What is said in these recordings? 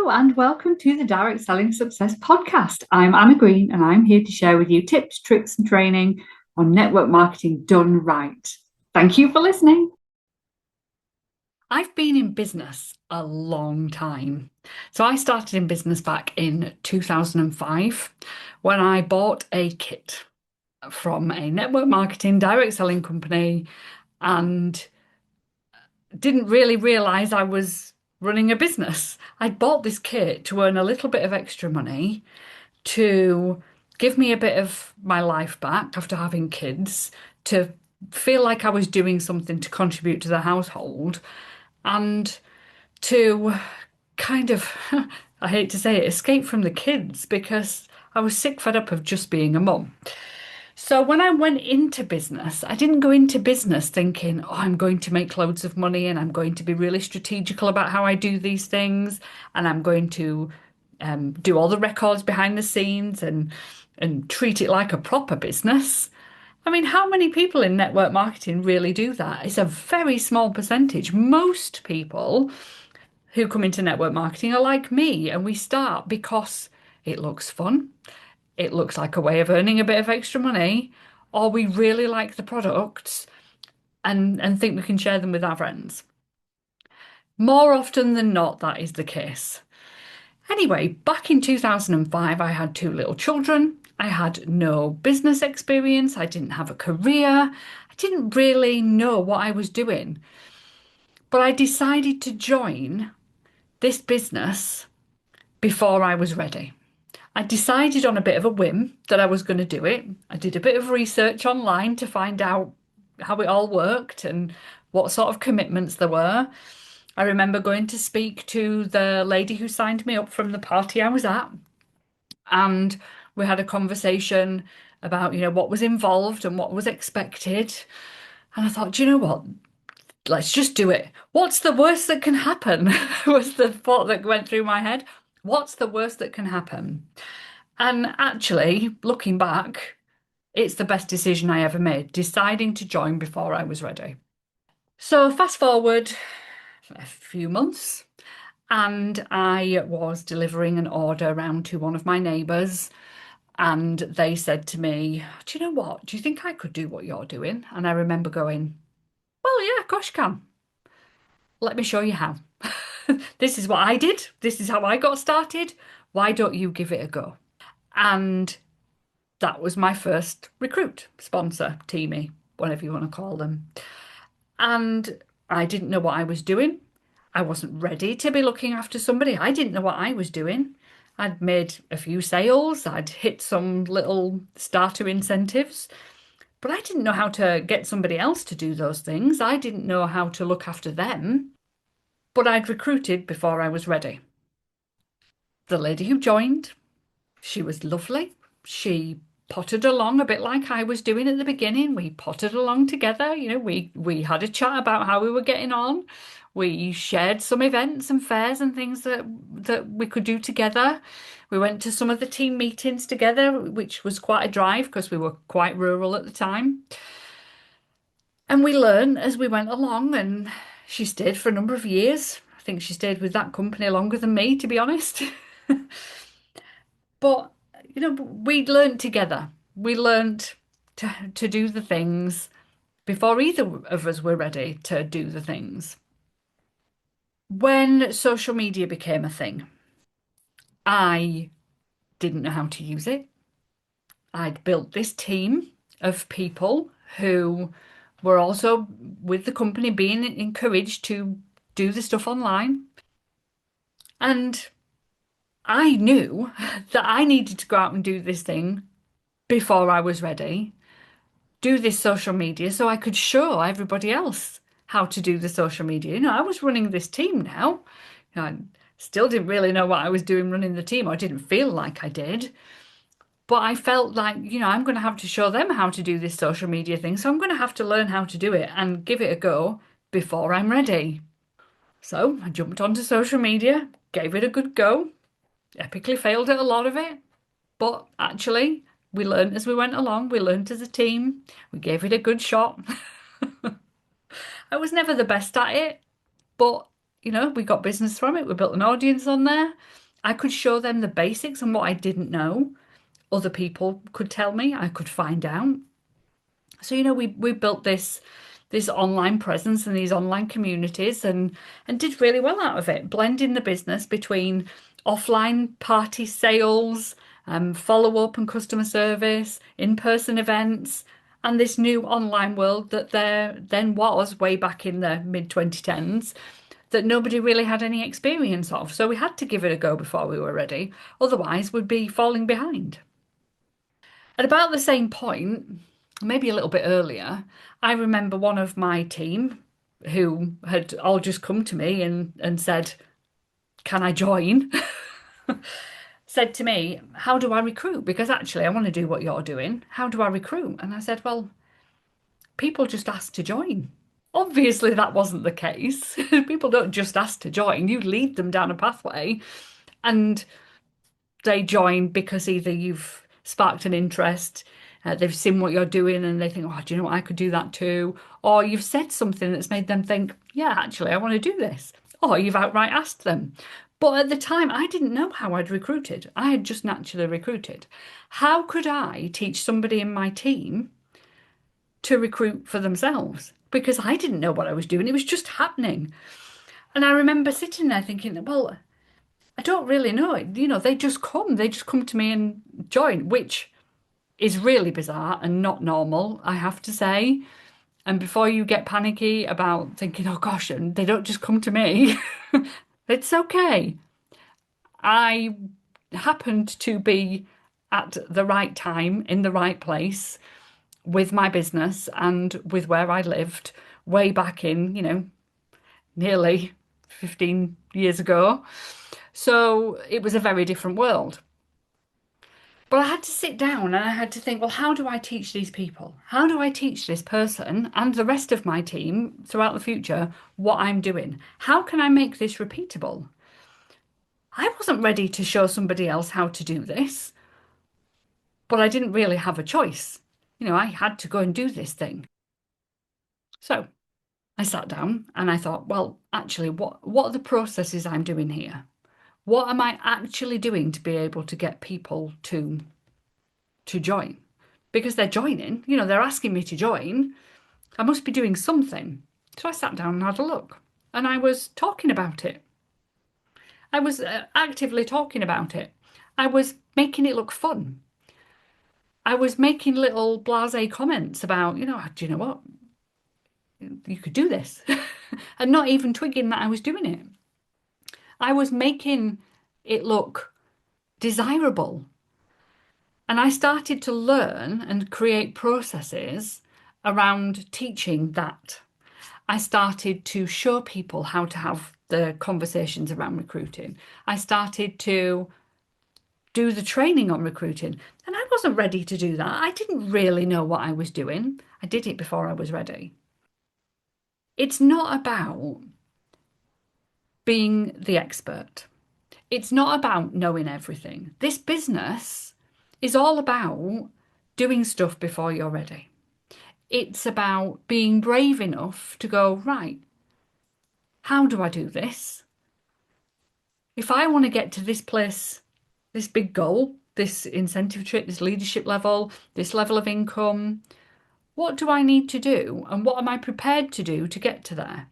Hello and welcome to the Direct Selling Success Podcast. I'm Anna Green and I'm here to share with you tips, tricks, and training on network marketing done right. Thank you for listening. I've been in business a long time. So I started in business back in 2005 when I bought a kit from a network marketing direct selling company and didn't really realize I was running a business. I'd bought this kit to earn a little bit of extra money to give me a bit of my life back after having kids, to feel like I was doing something to contribute to the household, and to kind of, I hate to say it, escape from the kids because I was sick fed up of just being a mum. So when I went into business, I didn't go into business thinking, oh, I'm going to make loads of money and I'm going to be really strategical about how I do these things and I'm going to do all the records behind the scenes and treat it like a proper business. I mean, how many people in network marketing really do that? It's a very small percentage. Most people who come into network marketing are like me, and we start because it looks fun, it looks like a way of earning a bit of extra money, or we really like the products and think we can share them with our friends. More often than not, that is the case. Anyway, back in 2005, I had two little children. I had no business experience. I didn't have a career. I didn't really know what I was doing. But I decided to join this business before I was ready. I decided on a bit of a whim that I was going to do it. I did a bit of research online to find out how it all worked and what sort of commitments there were. I remember going to speak to the lady who signed me up from the party I was at, and we had a conversation about, what was involved and what was expected. And I thought, do you know what? Let's just do it. What's the worst that can happen? was the thought that went through my head. What's the worst that can happen? And actually, looking back, it's the best decision I ever made, deciding to join before I was ready. So fast forward a few months, and I was delivering an order round to one of my neighbours, and they said to me, do you know what? Do you think I could do what you're doing? And I remember going, well, yeah, of course you can. Let me show you how. This is what I did. This is how I got started. Why don't you give it a go? And that was my first recruit, sponsor, teamie, whatever you want to call them. And I didn't know what I was doing. I wasn't ready to be looking after somebody. I didn't know what I was doing. I'd made a few sales, I'd hit some little starter incentives, but I didn't know how to get somebody else to do those things. I didn't know how to look after them, but I'd recruited before I was ready. The lady who joined, she was lovely. She potted along a bit like I was doing at the beginning. We potted along together. We had a chat about how we were getting on. We shared some events and fairs and things that we could do together. We went to some of the team meetings together, which was quite a drive because we were quite rural at the time. And we learned as we went along, and she stayed for a number of years. I think she stayed with that company longer than me, to be honest. But we learned together. We learned to do the things before either of us were ready to do the things. When social media became a thing, I didn't know how to use it. I'd built this team of people who were also with the company being encouraged to do the stuff online. And I knew that I needed to go out and do this thing before I was ready, do this social media so I could show everybody else how to do the social media. I was running this team now. I still didn't really know what I was doing running the team, or I didn't feel like I did. But I felt like, I'm going to have to show them how to do this social media thing. So I'm going to have to learn how to do it and give it a go before I'm ready. So I jumped onto social media, gave it a good go, epically failed at a lot of it. But actually, we learned as we went along, we learned as a team, we gave it a good shot. I was never the best at it, but we got business from it. We built an audience on there. I could show them the basics and what I didn't know. Other people could tell me, I could find out. So, we built this online presence and these online communities and did really well out of it, blending the business between offline party sales, follow up and customer service, in-person events, and this new online world that there then was way back in the mid 2010s that nobody really had any experience of. So we had to give it a go before we were ready. Otherwise, we'd be falling behind. At about the same point, maybe a little bit earlier, I remember one of my team who had all just come to me and said, "Can I join?" said to me, "How do I recruit? Because actually, I want to do what you're doing. How do I recruit?" And I said, "Well, people just ask to join." Obviously, that wasn't the case. People don't just ask to join, you lead them down a pathway and they join because either you've sparked an interest, they've seen what you're doing and they think, oh, do you know what, I could do that too. Or you've said something that's made them think, yeah, actually, I want to do this. Or you've outright asked them. But at the time, I didn't know how I'd recruited. I had just naturally recruited. How could I teach somebody in my team to recruit for themselves? Because I didn't know what I was doing. It was just happening. And I remember sitting there thinking, well, I don't really know. They just come to me and join, which is really bizarre and not normal, I have to say. And before you get panicky about thinking, oh gosh, and they don't just come to me, it's okay. I happened to be at the right time in the right place with my business and with where I lived way back in, nearly 15 years ago. So it was a very different world. But I had to sit down and I had to think, well, how do I teach these people? How do I teach this person and the rest of my team throughout the future what I'm doing? How can I make this repeatable? I wasn't ready to show somebody else how to do this, but I didn't really have a choice. I had to go and do this thing. So I sat down and I thought, well, actually, what are the processes I'm doing here? What am I actually doing to be able to get people to join? Because they're joining, they're asking me to join. I must be doing something. So I sat down and had a look, and I was talking about it. I was actively talking about it. I was making it look fun. I was making little blasé comments about, do you know what? You could do this. And not even twigging that I was doing it. I was making it look desirable. And I started to learn and create processes around teaching that. I started to show people how to have the conversations around recruiting. I started to do the training on recruiting, and I wasn't ready to do that. I didn't really know what I was doing. I did it before I was ready. It's not about being the expert. It's not about knowing everything. This business is all about doing stuff before you're ready. It's about being brave enough to go, right, how do I do this? If I want to get to this place, this big goal, this incentive trip, this leadership level, this level of income, what do I need to do? And what am I prepared to do to get to there?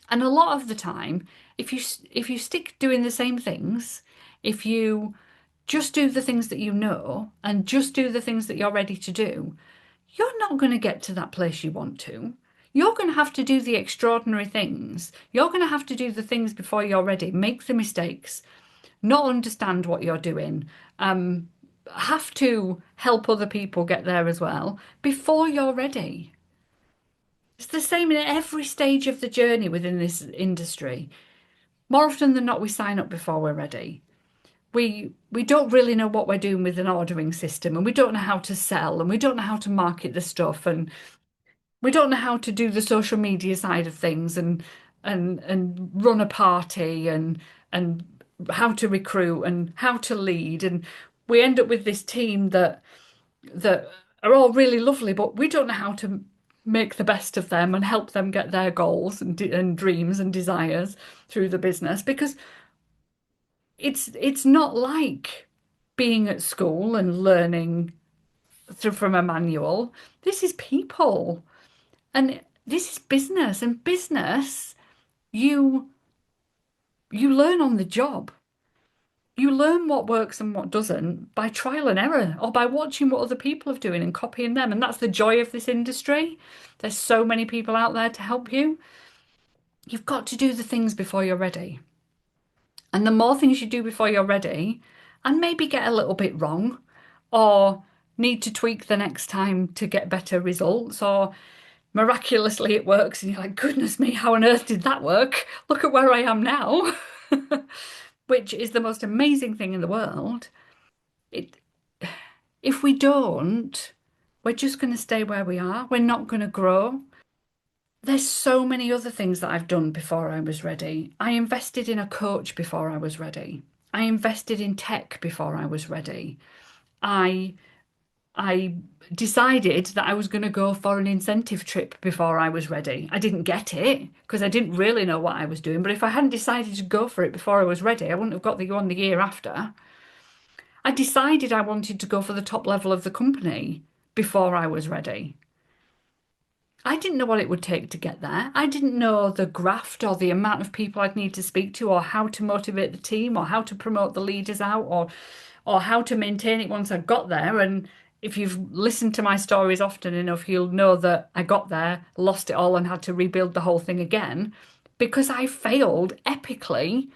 And a lot of the time, if you stick doing the same things, if you just do the things that you know and just do the things that you're ready to do, you're not going to get to that place you want to. You're going to have to do the extraordinary things. You're going to have to do the things before you're ready, make the mistakes, not understand what you're doing, have to help other people get there as well before you're ready. It's the same in every stage of the journey within this industry. More often than not, we sign up before we're ready. We don't really know what we're doing with an ordering system, and we don't know how to sell, and we don't know how to market the stuff, and we don't know how to do the social media side of things, and run a party, and how to recruit and how to lead, and we end up with this team that are all really lovely, but we don't know how to make the best of them and help them get their goals and dreams and desires through the business, because it's not like being at school and learning from a manual. This is people, and this is business, and business, you you learn on the job. You learn what works and what doesn't by trial and error, or by watching what other people are doing and copying them. And that's the joy of this industry. There's so many people out there to help you. You've got to do the things before you're ready. And the more things you do before you're ready, and maybe get a little bit wrong, or need to tweak the next time to get better results, or miraculously it works and you're like, goodness me, how on earth did that work? Look at where I am now, which is the most amazing thing in the world. It, if we don't, we're just going to stay where we are. We're not going to grow. There's so many other things that I've done before I was ready. I invested in a coach before I was ready. I invested in tech before I was ready. I I decided that I was going to go for an incentive trip before I was ready. I didn't get it because I didn't really know what I was doing. But if I hadn't decided to go for it before I was ready, I wouldn't have got the one the year after. I decided I wanted to go for the top level of the company before I was ready. I didn't know what it would take to get there. I didn't know the graft or the amount of people I'd need to speak to, or how to motivate the team, or how to promote the leaders out, or how to maintain it once I got there. And if you've listened to my stories often enough, you'll know that I got there, lost it all, and had to rebuild the whole thing again because I failed epically,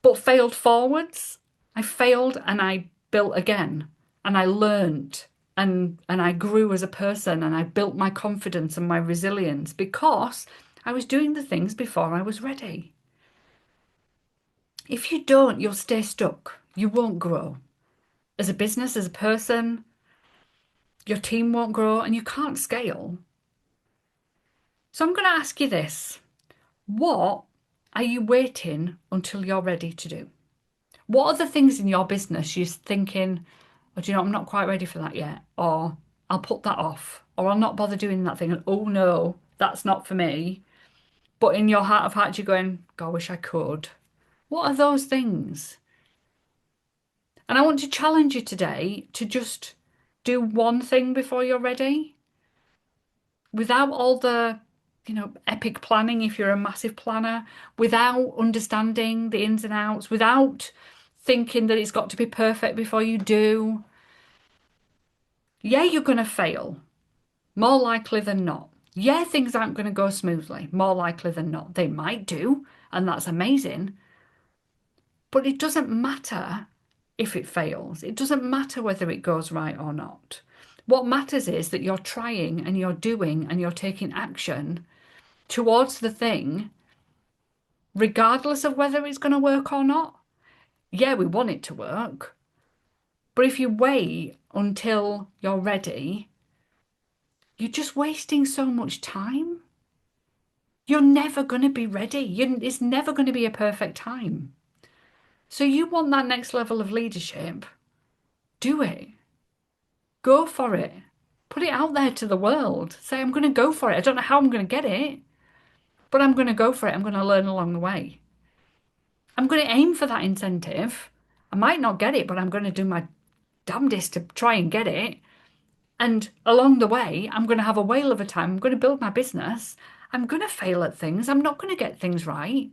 but failed forwards. I failed and I built again, and I learned, and I grew as a person, and I built my confidence and my resilience because I was doing the things before I was ready. If you don't, you'll stay stuck. You won't grow. As a business, as a person, your team won't grow and you can't scale. So I'm going to ask you this. What are you waiting until you're ready to do? What are the things in your business you're thinking, oh, do you know, I'm not quite ready for that yet, or I'll put that off, or I'll not bother doing that thing, and oh no, that's not for me. But in your heart of hearts, you're going, God, I wish I could. What are those things? And I want to challenge you today to just do one thing before you're ready, without all the, epic planning if you're a massive planner, without understanding the ins and outs, without thinking that it's got to be perfect before you do. Yeah, you're going to fail, more likely than not. Yeah, things aren't going to go smoothly, more likely than not. They might do, and that's amazing. But it doesn't matter if it fails. It doesn't matter whether it goes right or not. What matters is that you're trying and you're doing and you're taking action towards the thing, regardless of whether it's going to work or not. Yeah, we want it to work. But if you wait until you're ready, you're just wasting so much time. You're never going to be ready. It's never going to be a perfect time. So you want that next level of leadership, do it. Go for it. Put it out there to the world. Say, I'm going to go for it. I don't know how I'm going to get it, but I'm going to go for it. I'm going to learn along the way. I'm going to aim for that incentive. I might not get it, but I'm going to do my damnedest to try and get it. And along the way, I'm going to have a whale of a time. I'm going to build my business. I'm going to fail at things. I'm not going to get things right.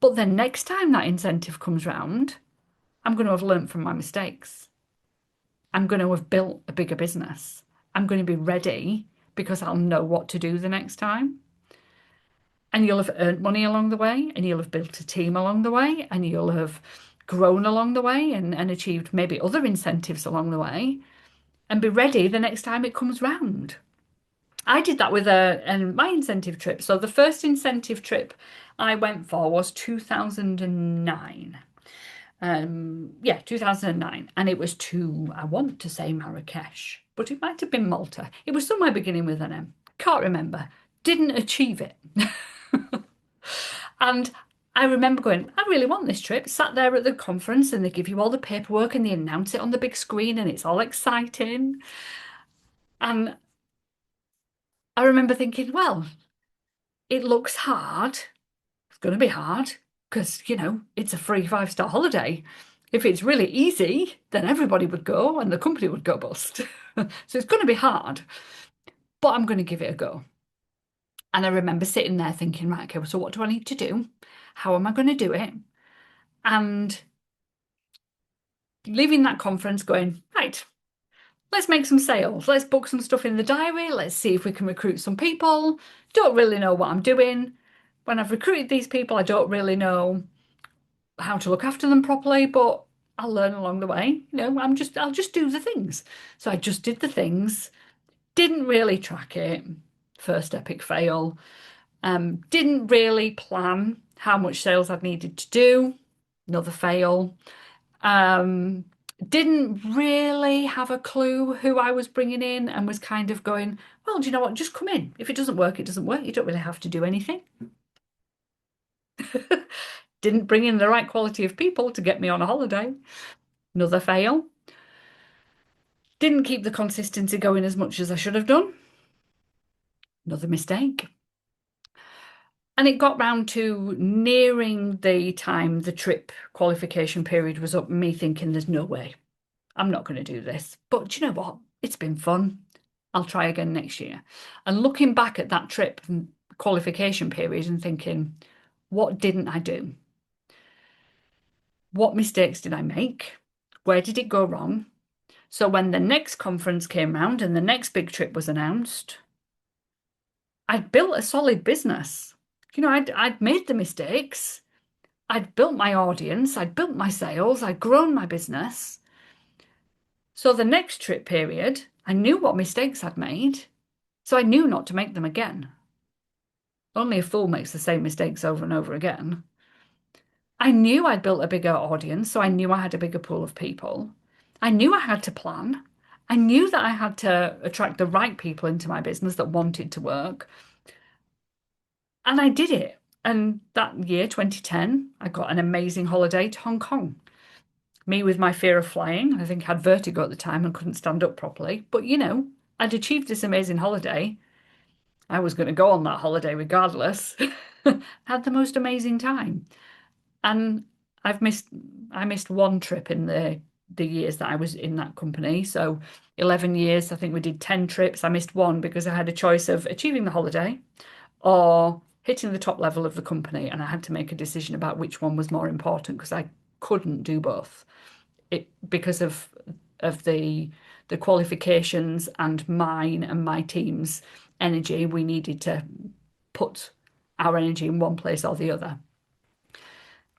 But then next time that incentive comes round, I'm going to have learnt from my mistakes. I'm going to have built a bigger business. I'm going to be ready because I'll know what to do the next time. And you'll have earned money along the way, and you'll have built a team along the way, and you'll have grown along the way and achieved maybe other incentives along the way, and be ready the next time it comes round. I did that with my incentive trip. So the first incentive trip I went for was 2009. Yeah, 2009. And it was to, I want to say Marrakesh, but it might have been Malta. It was somewhere beginning with an M. Can't remember. Didn't achieve it. And I remember going, I really want this trip. Sat there at the conference and they give you all the paperwork and they announce it on the big screen and it's all exciting. And I remember thinking, well, it looks hard. It's going to be hard because, it's a free 5-star holiday. If it's really easy, then everybody would go and the company would go bust. So it's going to be hard, but I'm going to give it a go. And I remember sitting there thinking, right, okay, so what do I need to do? How am I going to do it? And leaving that conference going, right, let's make some sales. Let's book some stuff in the diary. Let's see if we can recruit some people. Don't really know what I'm doing. When I've recruited these people, I don't really know how to look after them properly, but I'll learn along the way. I'll just do the things. So I just did the things, didn't really track it. First epic fail. Didn't really plan how much sales I'd needed to do. Another fail. Um, didn't really have a clue who I was bringing in and was kind of going, well, do you know what? Just come in. If it doesn't work, it doesn't work. You don't really have to do anything. Didn't bring in the right quality of people to get me on a holiday. Another fail. Didn't keep the consistency going as much as I should have done. Another mistake. And it got round to nearing the time the trip qualification period was up, me thinking there's no way. I'm not going to do this. But do you know what? It's been fun. I'll try again next year. And looking back at that trip and qualification period and thinking, what didn't I do? What mistakes did I make? Where did it go wrong? So when the next conference came round and the next big trip was announced, I'd built a solid business. I'd made the mistakes. I'd built my audience. I'd built my sales. I'd grown my business. So the next trip period, I knew what mistakes I'd made. So I knew not to make them again. Only a fool makes the same mistakes over and over again. I knew I'd built a bigger audience, so I knew I had a bigger pool of people. I knew I had to plan. I knew that I had to attract the right people into my business that wanted to work. And I did it. And that year, 2010, I got an amazing holiday to Hong Kong. Me with my fear of flying. I think I had vertigo at the time and couldn't stand up properly. But I'd achieved this amazing holiday. I was going to go on that holiday regardless. Had the most amazing time. And I missed one trip in the years that I was in that company. So 11 years, I think we did 10 trips. I missed one because I had a choice of achieving the holiday or hitting the top level of the company. And I had to make a decision about which one was more important because I couldn't do both. Because of the qualifications and mine and my team's energy, we needed to put our energy in one place or the other,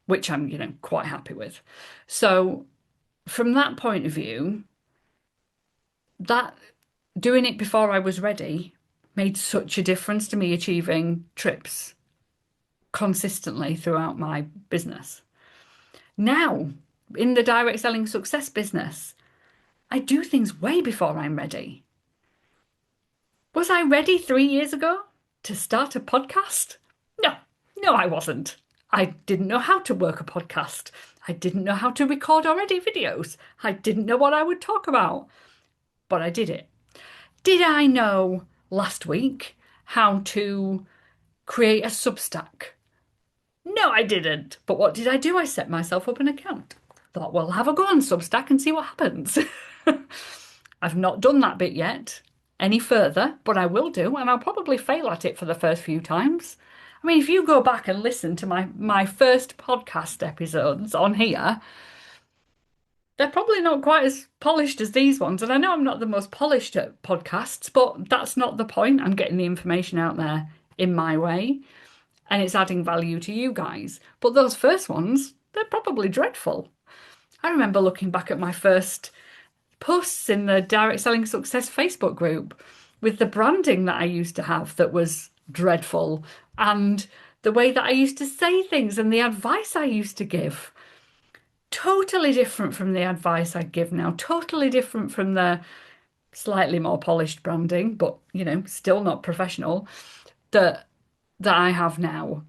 which I'm, quite happy with. So from that point of view, that doing it before I was ready made such a difference to me achieving trips consistently throughout my business. Now, in the direct selling success business, I do things way before I'm ready. Was I ready 3 years ago to start a podcast? No, I wasn't. I didn't know how to work a podcast. I didn't know how to record or edit videos. I didn't know what I would talk about, but I did it. Did I know last week how to create a Substack? No, I didn't. But what did I do? I set myself up an account. Thought, well, have a go on Substack and see what happens. I've not done that bit yet any further, but I will do, and I'll probably fail at it for the first few times. I mean, if you go back and listen to my first podcast episodes on here, they're probably not quite as polished as these ones. And I know I'm not the most polished at podcasts, but that's not the point. I'm getting the information out there in my way, and it's adding value to you guys. But those first ones, they're probably dreadful. I remember looking back at my first posts in the Direct Selling Success Facebook group with the branding that I used to have that was dreadful, and the way that I used to say things and the advice I used to give. Totally different from the advice I give now, totally different from the slightly more polished branding, but still not professional that I have now.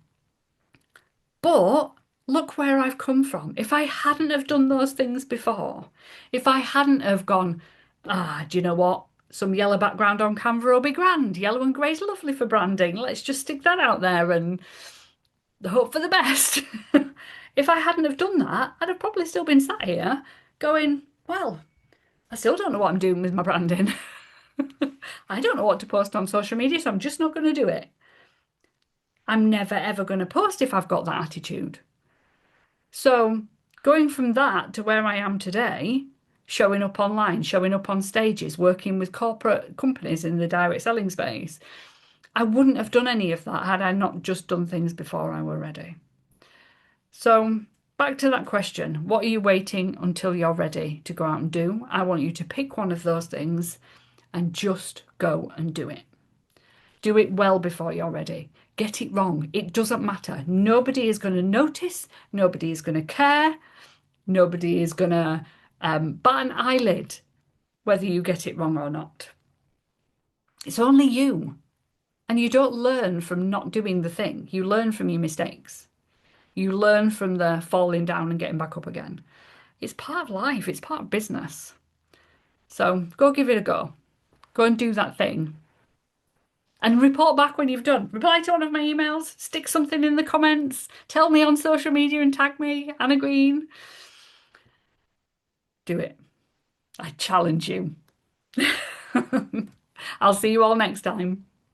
But look where I've come from. If I hadn't have done those things before, if I hadn't have gone, do you know what? some yellow background on Canva will be grand. Yellow and grey is lovely for branding. Let's just stick that out there and hope for the best. If I hadn't have done that, I'd have probably still been sat here going, well, I still don't know what I'm doing with my branding. I don't know what to post on social media, so I'm just not going to do it. I'm never ever going to post if I've got that attitude. So going from that to where I am today, showing up online, showing up on stages, working with corporate companies in the direct selling space, I wouldn't have done any of that had I not just done things before I were ready. So back to that question, what are you waiting until you're ready to go out and do? I want you to pick one of those things and just go and do it. Do it well before you're ready. Get it wrong. It doesn't matter. Nobody is going to notice. Nobody is going to care. Nobody is going to bat an eyelid whether you get it wrong or not. It's only you. And you don't learn from not doing the thing. You learn from your mistakes. You learn from the falling down and getting back up again. It's part of life. It's part of business. So go give it a go. Go and do that thing. And report back when you've done. Reply to one of my emails. Stick something in the comments. Tell me on social media and tag me, Anna Green. Do it. I challenge you. I'll see you all next time.